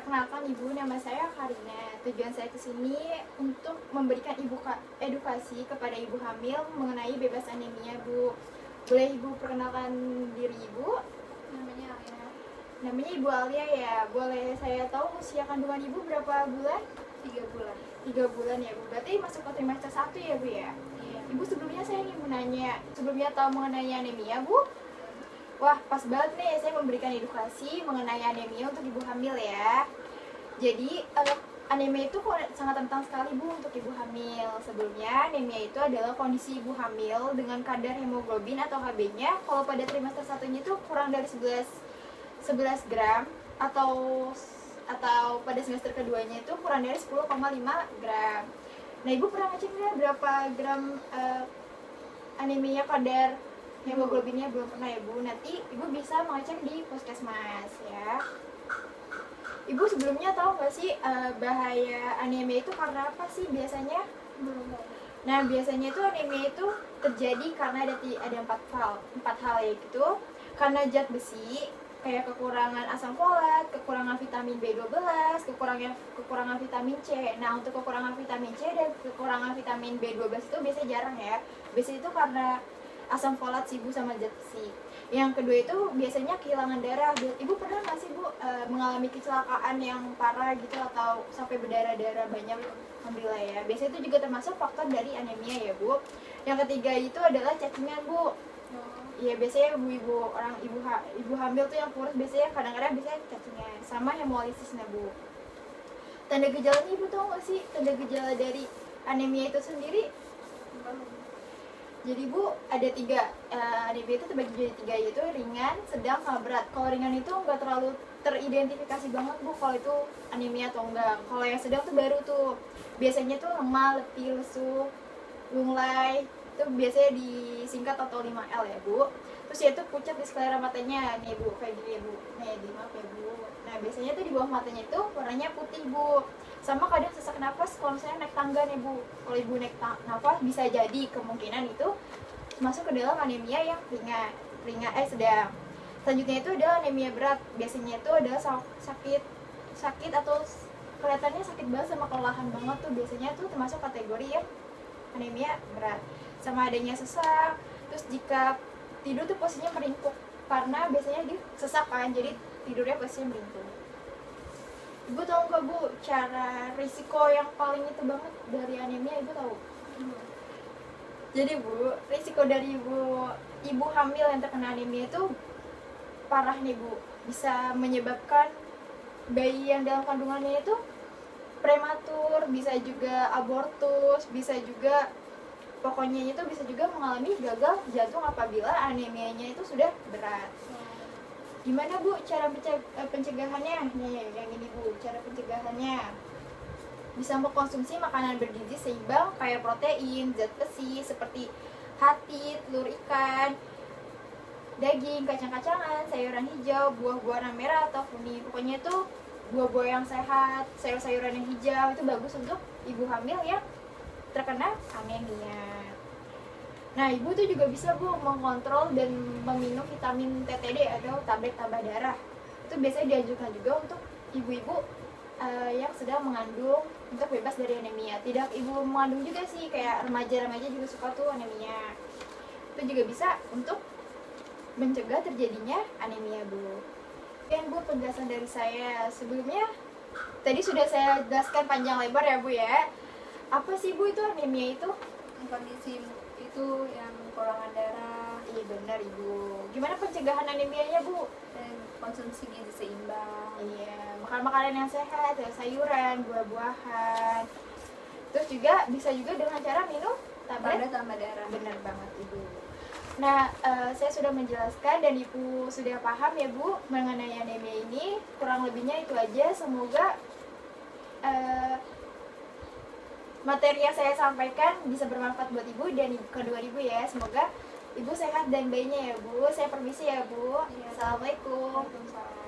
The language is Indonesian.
Perkenalkan Ibu, nama saya Karina. Tujuan saya ke sini untuk memberikan edukasi kepada ibu hamil mengenai bebas anemia, Bu. Boleh Ibu perkenalkan diri Ibu? Namanya Alina. Namanya Ibu Alia ya. Boleh saya tahu usia kandungan Ibu berapa bulan? 3 bulan. 3 bulan ya, Bu. Berarti masuk ke trimester 1 ya, Bu ya? Iya. Ibu, sebelumnya saya ingin menanya, sebelumnya tahu mengenai anemia, Bu? Wah, pas banget nih saya memberikan edukasi mengenai anemia untuk ibu hamil ya. Jadi, anemia itu sangat rentan sekali, Bu, untuk ibu hamil. Sebelumnya, anemia itu adalah kondisi ibu hamil dengan kadar hemoglobin atau HB-nya kalau pada trimester 1-nya itu kurang dari 11 gram atau pada semester keduanya itu kurang dari 10,5 gram. Nah, Ibu pernah ngecek nggak berapa gram anemia kadar hemoglobinnya? Belum pernah ya, Bu. Nanti Ibu bisa mengecek di puskesmas ya. Ibu sebelumnya tahu nggak sih bahaya anemia itu karena apa sih biasanya? Belum tahu. Nah, biasanya itu anemia itu terjadi karena ada empat hal yaitu karena zat besi, kayak kekurangan asam folat, kekurangan vitamin B12, kekurangan vitamin C. Nah, untuk kekurangan vitamin C dan kekurangan vitamin B12 itu biasanya jarang ya. Biasanya itu karena asam folat sih, Bu, sama zat besi. Yang kedua itu biasanya kehilangan darah. Ibu pernah nggak sih, Bu, mengalami kecelakaan yang parah gitu atau sampai berdarah-darah banyak? Alhamdulillah ya. Biasanya itu juga termasuk faktor dari anemia ya, Bu. Yang ketiga itu adalah cacingan, Bu. Iya, biasanya ibu hamil tuh yang kurus biasanya kadang-kadang cacingan sama hemolisis, nah, Bu. Tanda gejalanya Ibu tahu nggak sih tanda gejala dari anemia itu sendiri? Jadi, Bu, ada 3 anemia itu terbagi jadi 3, yaitu ringan, sedang, sama berat. Kalau ringan itu nggak terlalu teridentifikasi banget, Bu, kalau itu anemia atau enggak. Kalau yang sedang tuh baru tuh biasanya tuh lemah, letih, lesu, lunglai, itu biasanya disingkat atau 5L ya, Bu. Terus yaitu pucat di sklera matanya nih, Bu, kayak gini ya, Bu. Nih, maaf ya, Bu. Nah, biasanya tuh di bawah matanya itu warnanya putih, Bu. Sama kadang sesak napas kalau misalnya naik tangga nih, Bu. Kalau Ibu naik napas bisa jadi kemungkinan itu masuk ke dalam anemia yang sedang. Selanjutnya itu adalah anemia berat. Biasanya itu adalah sakit atau kelihatannya sakit banget sama kelelahan banget tuh, biasanya tuh termasuk kategori yang anemia berat. Sama adanya sesak, terus jika tidur tuh posisinya meringkuk karena biasanya dia sesak kan, jadi tidurnya posisinya meringkuk. Ibu tahu nggak, Bu, cara risiko yang paling itu banget dari anemia? Ibu tahu? Jadi, Bu, risiko dari ibu hamil yang terkena anemia itu parah nih, Bu. Bisa menyebabkan bayi yang dalam kandungannya itu prematur, bisa juga abortus, bisa juga pokoknya itu bisa juga mengalami gagal jantung apabila anemianya itu sudah berat. Gimana, Bu, cara pencegahannya? Nih, yang ini, Bu, cara pencegahannya. Bisa mengkonsumsi makanan bergizi seimbang kayak protein, zat besi seperti hati, telur ikan, daging, kacang-kacangan, sayuran hijau, buah-buahan merah atau kuning. Pokoknya itu buah-buah yang sehat, sayur-sayuran yang hijau itu bagus untuk ibu hamil yang terkena anemia. Nah, Ibu tuh juga bisa, Bu, mengontrol dan meminum vitamin TTD atau tablet tambah darah. Itu biasanya dianjurkan juga untuk ibu-ibu yang sedang mengandung untuk bebas dari anemia. Tidak ibu mengandung juga sih, kayak remaja-remaja juga suka tuh anemia. Itu juga bisa untuk mencegah terjadinya anemia, Bu. Dan, Bu, penjelasan dari saya sebelumnya tadi sudah saya jelaskan panjang lebar ya, Bu ya. Apa sih, Bu, itu anemia itu? Kondisi itu yang kekurangan darah. Iya, benar, Ibu. Gimana pencegahan anemianya, Bu? Dan konsumsi gizi seimbang. Iya, makan makanan yang sehat, sayuran, buah-buahan. Terus juga bisa juga dengan cara minum tablet tambah darah. Benar banget, Ibu. Nah, saya sudah menjelaskan dan Ibu sudah paham ya, Bu, mengenai anemia ini. Kurang lebihnya itu aja. Semoga materi yang saya sampaikan bisa bermanfaat buat Ibu dan kedua Ibu ya. Semoga Ibu sehat dan bayinya ya, Bu. Saya permisi ya, Bu. Iya. Assalamualaikum. Waalaikumsalam.